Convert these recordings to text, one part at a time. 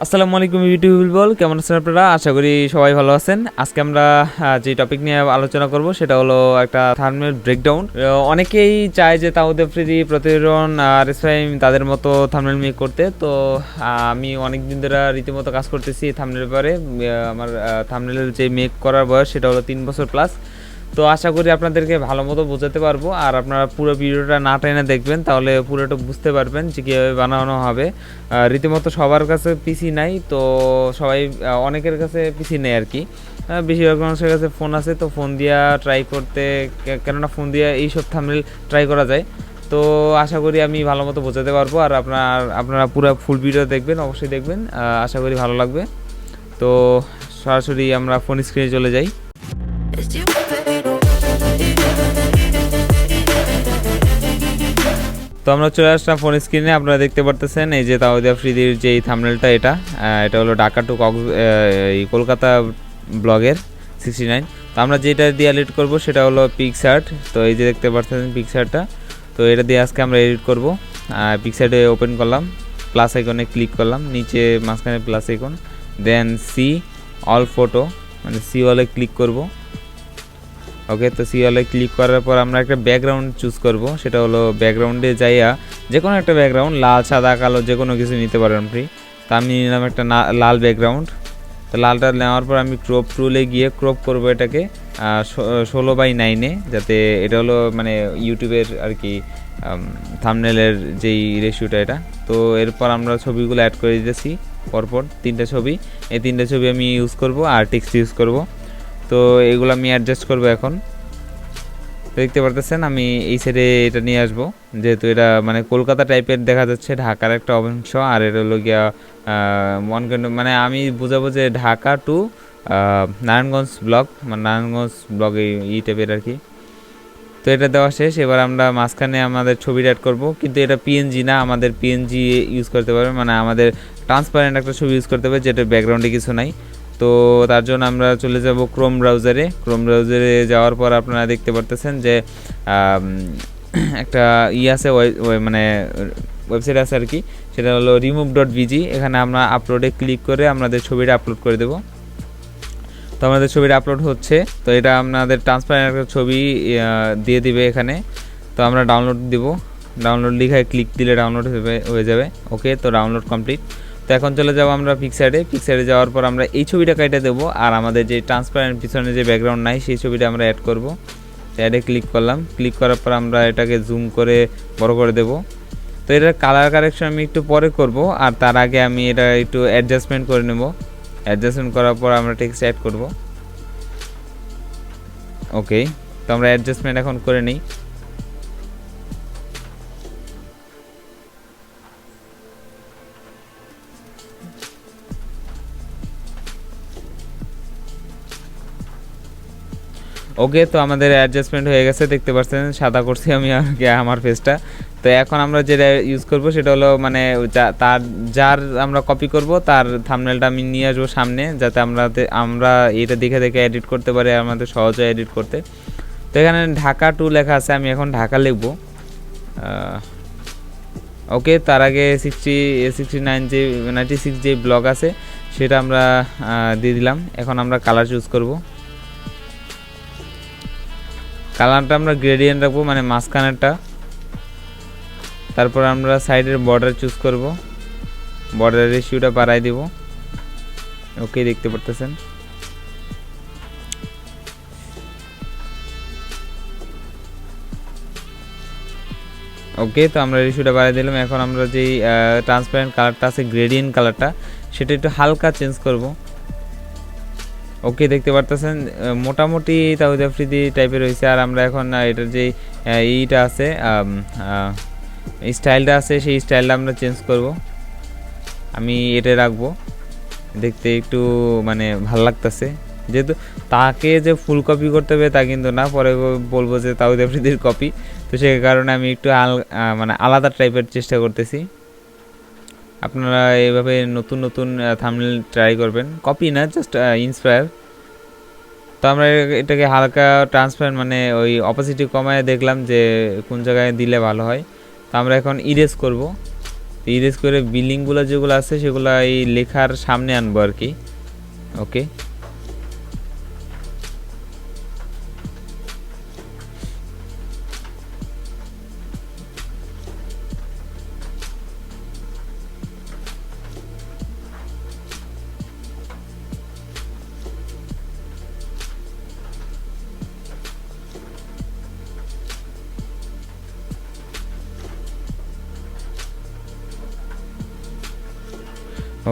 আসসালামু আলাইকুম ইউটিউব বল, কেমন আছেন আপনারা? আশা করি সবাই ভালো আছেন। আজকে আমরা যে টপিক নিয়ে আলোচনা করব সেটা হলো একটা থাম্বনেল ব্রেকডাউন। অনেকেই চায় যে তাওহিদ আফ্রিদি, প্রতিরণ আর ইসরাইম তাদের মতো থাম্বনেল মেক করতে। তো আমি অনেক দিন ধরে রীতিমতো কাজ করতেছি থাম্বনেল ব্যাপারে। আমার থাম্বনেলের যে মেক করার বয়স সেটা হলো 3 বছর প্লাস। তো আশা করি আপনাদেরকে ভালো মতো বোঝাতে পারবো, আর আপনারা পুরো ভিডিওটা না টেনে দেখবেন, তাহলে পুরোটা বুঝতে পারবেন যে কীভাবে বানানো হবে। রীতিমতো সবার কাছে পিসি নাই, তো সবাই অনেকের কাছে পিসি নেই আর কি। বেশিরভাগ মানুষের কাছে ফোন আছে, তো ফোন দিয়া ট্রাই করতে, কেননা ফোন দিয়ে এইসব থাম্বনেল ট্রাই করা যায়। তো আশা করি আমি ভালো মতো বোঝাতে পারবো, আর আপনারা পুরো ফুল ভিডিও দেখবেন, অবশ্যই দেখবেন, আশা করি ভালো লাগবে। তো সরাসরি আমরা ফোন স্ক্রিনে চলে যাই। তো আমরা চলে আসলাম ফোন স্ক্রিনে। আপনারা দেখতে পারতেছেন এই যে তাওহিদ আফ্রিদির যে থাম্বনেলটা, এটা হলো ঢাকা টু কলকাতা ব্লগের 69। তো আমরা যেটা দিয়ে এডিট করব সেটা হলো পিকসার্ট। তো এই যে দেখতে পাচ্ছেন পিকসার্টটা, তো এটা দিয়ে আজকে আমরা এডিট করব। পিকসার্টে ওপেন করলাম, প্লাস আইকনে ক্লিক করলাম, নিচে মাঝখানে প্লাস আইকন, দেন সি অল ফটো, মানে সি অলে ক্লিক করব। ওকে, তো সি অলে ক্লিক করার পর আমরা একটা ব্যাকগ্রাউন্ড চুজ করব। সেটা হলো ব্যাকগ্রাউন্ডে যাইয়া যে কোনো একটা ব্যাকগ্রাউন্ড, লাল, সাদা, কালো, যে কোনো কিছু নিতে পারেন আপনি। তো আমি নিলাম একটা লাল ব্যাকগ্রাউন্ড। তো লালটা নেওয়ার পর আমি ক্রপ টুলে গিয়ে ক্রপ করব এটাকে 16:9-এ, যাতে এটা হলো মানে ইউটিউবের আর কি থাম্বনেলের যেই রেশিওটা এটা। তো এরপর আমরা ছবিগুলো অ্যাড করে দিতেছি পরপর 3টা ছবি। এই 3টা ছবি আমি ইউজ করব আর টেক্সট ইউজ করব। তো এগুলো আমি অ্যাডজাস্ট করব এখন। দেখতে পারতেছেন আমি এই সাইডে এটা নিয়ে আসবো, যেহেতু এটা মানে কলকাতা টাইপের দেখা যাচ্ছে, ঢাকার একটা অংশ। আর এটা হলো গিয়া মানে আমি বুঝাবো যে ঢাকা টু নারায়ণগঞ্জ ব্লগ, মানে নারায়ণগঞ্জ ব্লগ এই টাইপের আর কি। তো এটা দেওয়া শেষ। এবার আমরা মাঝখানে আমাদের ছবিটা অ্যাড করব, কিন্তু এটা পিএনজি না, আমাদের পিএনজি ইউজ করতে পারবে, মানে আমাদের ট্রান্সপারেন্ট একটা ছবি ইউজ করতে হবে যেটা ব্যাকগ্রাউন্ডে কিছু নাই। তো তার জন্য আমরা চলে যাব ক্রোম ব্রাউজারে যাওয়ার পর আপনারা দেখতে পারতেছেন যে একটা আছে, মানে ওয়েবসাইট আছে আর কি, সেটা হলো remove.bg। এখানে আমরা আপলোডে ক্লিক করে আমাদের ছবিটা আপলোড করে দেব। তো আমাদের ছবিটা আপলোড হচ্ছে, তো এটা আপনাদের ট্রান্সপারেন্ট একটা ছবি দিয়ে দিবে এখানে। তো আমরা ডাউনলোড দিব, ডাউনলোড লিখায় ক্লিক দিলে ডাউনলোড হয়ে যাবে। ওকে, তো ডাউনলোড কমপ্লিট। তো এখন চলে যাব আমরা পিকসার্টে যাওয়ার পর আমরা এই ছবিটা কেটে দেবো, আর আমাদের যে ট্রান্সপারেন্ট পিছনে যে ব্যাকগ্রাউন্ড নাই সেই ছবিটা আমরা অ্যাড করব। অ্যাডে ক্লিক করলাম, ক্লিক করার পর আমরা এটাকে জুম করে বড় করে দেব। তো এটার কালার কারেকশন আমি একটু পরে করব, আর তার আগে আমি এটা একটু অ্যাডজাস্টমেন্ট করে নেব। অ্যাডজাস্টমেন্ট করার পর আমরা টেক্সট অ্যাড করব। ওকে, তো আমরা অ্যাডজাস্টমেন্ট এখন করে নিই। ওকে, তো আমাদের অ্যাডজাস্টমেন্ট হয়ে গেছে, দেখতে পাচ্ছেন সাদা করছি আমি আমার ফেসটা। তো এখন আমরা যেটা ইউজ করব সেটা হলো মানে যার আমরা কপি করব তার থাম্বনেলটা আমি নিয়ে আসবো সামনে, যাতে আমরা এটা দেখে দেখে এডিট করতে পারি, আমাদের সহজ হয় এডিট করতে। তো এখানে ঢাকা টু লেখা আছে, আমি এখন ঢাকা লিখব। ওকে, তার আগে 69 যে 96 যে ব্লগ আছে সেটা আমরা দিয়ে দিলাম। এখন আমরা কালার চুজ করব। কালারটা আমরা গ্রেডিয়েন্ট রাখবো, মানে মাঝখানেরটা। তারপর আমরা সাইডের বর্ডার চুজ করব, বর্ডার রেশিওটা বাড়াই দিব। ওকে, দেখতে পারতেছেন। ওকে, তো আমরা রেশিওটা বাড়াই দিলাম। এখন আমরা যেই ট্রান্সপারেন্ট কালারটা আছে, গ্রেডিয়েন্ট কালারটা, সেটা একটু হালকা চেঞ্জ করব। ওকে, দেখতে পারতেছেন মোটামুটি তাওহিদ আফ্রিদি টাইপের হয়েছে। আর আমরা এখন এটার যে এইটা আছে, স্টাইলটা আছে, সেই স্টাইলটা আমরা চেঞ্জ করব। আমি এটা রাখবো, দেখতে একটু মানে ভাল লাগতেছে। যেহেতু তাকে যে ফুল কপি করতে হবে তা কিন্তু না, পরে বলবো যে তাওহিদ আফ্রিদির কপি। তো সে কারণে আমি একটু মানে আলাদা টাইপের চেষ্টা করতেছি। আপনারা এইভাবে নতুন নতুন থাম্বনেল ট্রাই করবেন, কপি না, জাস্ট ইন্সপায়ার। তো আমরা এটাকে হালকা ট্রান্সপারেন্ট, মানে ওই অপোজিটি কমায় দেখলাম যে কোন জায়গায় দিলে ভালো হয়। তো আমরা এখন ইরেজ করব। ইরেজ করে বিলিংগুলো যেগুলো আছে সেগুলো এই লেখার সামনে আনবো আর কি। ওকে,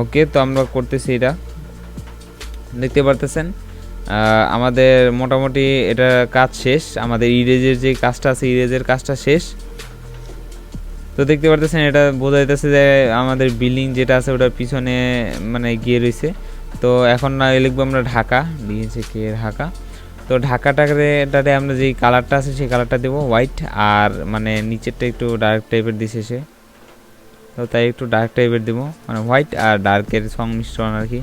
ওকে। তো আমরা করতেছি, এটা দেখতে পারতেছেন আমাদের মোটামুটি এটা কাজ শেষ। আমাদের ইরেজের যে কাজটা আছে, ইরেজের কাজটা শেষ। তো দেখতে পারতেছেন এটা বোঝা যাইতেছে যে আমাদের বিল্ডিং যেটা আছে ওটার পিছনে মানে গিয়ে রয়েছে। তো এখন না লিখবো আমরা ঢাকা, দিয়েছে কে ঢাকা। তো ঢাকাটাতে আমরা যেই কালারটা আছে সেই কালারটা দেবো হোয়াইট, আর মানে নিচেরটা একটু ডার্ক টাইপের দিছে সে, তো তাই একটু ডার্ক টাইপের দেবো, মানে হোয়াইট আর ডার্কের সংমিশ্রণ আর কি।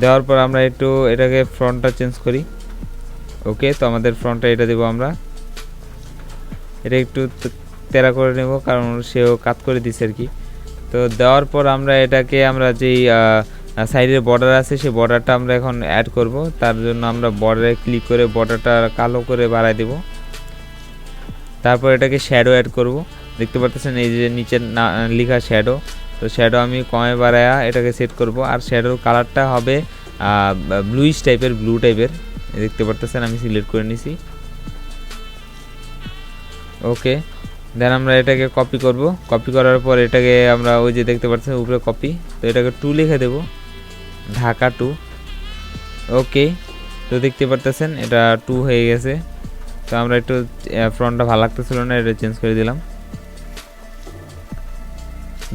দেওয়ার পর আমরা একটু এটাকে ফ্রন্টটা চেঞ্জ করি। ওকে, তো আমাদের ফ্রন্টটা এটা দেবো আমরা, এটা একটু তেরা করে নেব কারণ সেও কাট করে দিছে আর কি। তো দেওয়ার পর আমরা এটাকে আমরা যেই সাইডের বর্ডার আছে সেই বর্ডারটা আমরা এখন অ্যাড করব। তার জন্য আমরা বর্ডারে ক্লিক করে বর্ডারটা কালো করে বাড়াই দেব। তারপর এটাকে শ্যাডো অ্যাড করব। দেখতে পাচ্ছেন এই যে নিচের লেখা শ্যাডো, তো শ্যাডো আমি কমে বাড়ায়া এটাকে সেট করব। আর শ্যাডোর কালারটা হবে ব্লুইশ টাইপের, ব্লু টাইপের, দেখতে পাচ্ছেন আমি সিলেক্ট করে নিছি। ওকে, দেন আমরা এটাকে কপি করব। কপি করার পর এটাকে আমরা ওই যে দেখতে পাচ্ছেন উপরে কপি, তো এটাকে 2 লিখে দেব, ঢাকা 2। ওকে, তো দেখতে পাচ্ছেন এটা 2 হয়ে গেছে। তো আমরা একটু ফ্রন্টটা ভালো লাগতেছিল না, এটা চেঞ্জ করে দিলাম।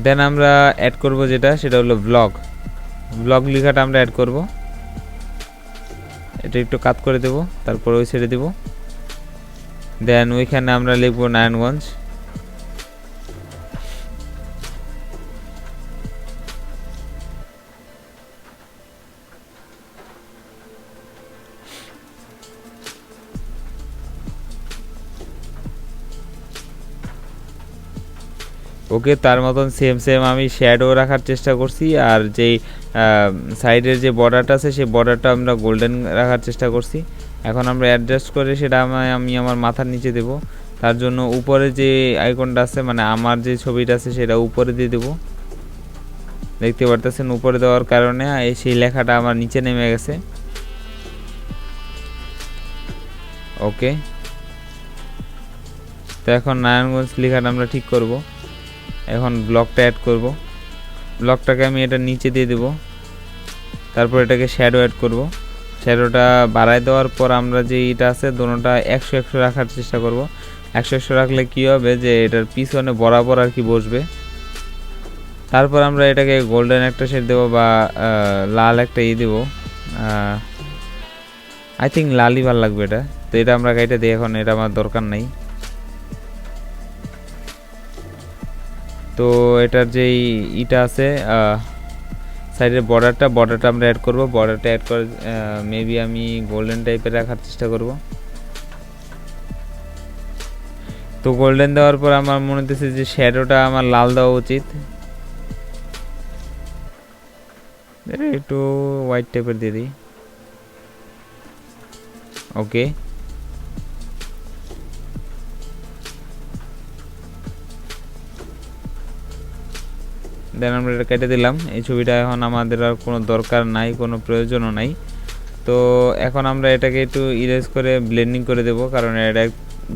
দেন আমরা অ্যাড করব যেটা, সেটা হলো ব্লগ লেখাটা আমরা অ্যাড করব। এটা একটু কাট করে দেব, তারপর ওই ছেড়ে দেব। দেন ওইখানে আমরা লিখব নারায়ণগঞ্জ। ওকে, তার মতন সেম আমি শ্যাডো রাখার চেষ্টা করছি, আর যেই সাইডের যে বর্ডারটা আছে সেই বর্ডারটা আমরা গোল্ডেন রাখার চেষ্টা করছি। এখন আমরা অ্যাডজাস্ট করে সেটা আমি আমার মাথার নিচে দেব। তার জন্য উপরে যে আইকনটা আছে, মানে আমার যে ছবিটা আছে সেটা উপরে দিয়ে দেব। দেখতে পারতেছেন উপরে দেওয়ার কারণে সেই লেখাটা আমার নিচে নেমে গেছে। ওকে, তো এখন নারায়ণগঞ্জ লেখাটা আমরা ঠিক করব। এখন ব্লকটা অ্যাড করব। ব্লকটাকে আমি এটা নিচে দিয়ে দেব। তারপর এটাকে শ্যাডো অ্যাড করব। শ্যাডোটা বাড়ায় দেওয়ার পর আমরা যে এটা আছে দোনোটা 100 রাখার চেষ্টা করব। 100 রাখলে কি হবে যে এটার পিছনে বরাবর আর কি বসবে। তারপর আমরা এটাকে গোল্ডেন একটা শেড দেবো বা লাল একটা দেবো। আই থিঙ্ক লালই ভালো লাগবে এটা। তো এটা আমরা গাইটা দিই, এখন এটা আমার দরকার নাই। তো এটার যেই ইটা আছে সাইডের বর্ডারটা আমরা অ্যাড করব। বর্ডারটা অ্যাড করে মেবি আমি গোল্ডেন টাইপের রাখার চেষ্টা করব। তো গোল্ডেন দেওয়ার পর আমার মনে হচ্ছে যে শ্যাডোটা আমার লাল দেওয়া উচিত, একটু হোয়াইট টাইপের দিয়ে দিই। ওকে, দেন আমরা এটা কেটে দিলাম। এই ছবিটা এখন আমাদের আর কোনো দরকার নাই, কোনো প্রয়োজনও নাই। তো এখন আমরা এটাকে একটু ইরেজ করে ব্লেন্ডিং করে দেব, কারণ এটা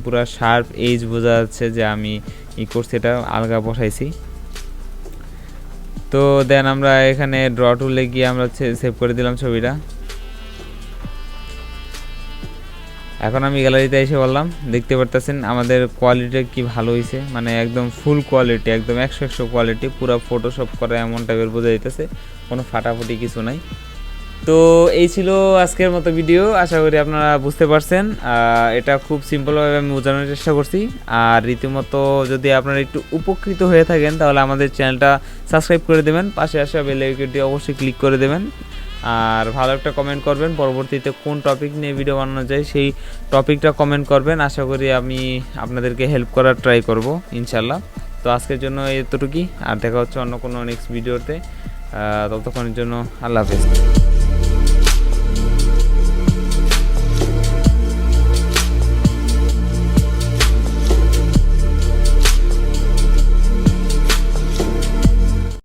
পুরো শার্প এজ বোঝা যাচ্ছে যে আমি করছি, এটা আলগা বসাইছি। তো দেন আমরা এখানে ড্র টুলে গিয়ে আমরা সেভ করে দিলাম ছবিটা। এখন আমি গ্যালারিতে এসে বললাম, দেখতে পারতেছেন আমাদের কোয়ালিটি কি ভালো হয়েছে, মানে একদম ফুল কোয়ালিটি, একদম 100 কোয়ালিটি, পুরো ফটোশপ করা এমন টাইপের বোঝা যাইতেছে, কোনো ফাটাফুটি কিছু নাই। তো এই ছিল আজকের মতো ভিডিও, আশা করি আপনারা বুঝতে পারছেন। এটা খুব সিম্পলভাবে আমি বোঝানোর চেষ্টা করছি। আর রীতিমতো যদি আপনারা একটু উপকৃত হয়ে থাকেন তাহলে আমাদের চ্যানেলটা সাবস্ক্রাইব করে দেবেন, পাশে আসা বেল আইকনটি অবশ্যই ক্লিক করে দেবেন, আর ভালো একটা কমেন্ট করবেন, পরবর্তীতে কোন টপিক নিয়ে ভিডিও বানানো যায় সেই টপিকটা কমেন্ট করবেন। আশা করি আমি আপনাদেরকে হেল্প করার ট্রাই করব ইনশাল্লাহ। তো আজকের জন্য এতটুকুই, আর দেখা হচ্ছে অন্য কোনো নেক্সট ভিডিওতে। ততক্ষণের জন্য আল্লাহ হাফেজ।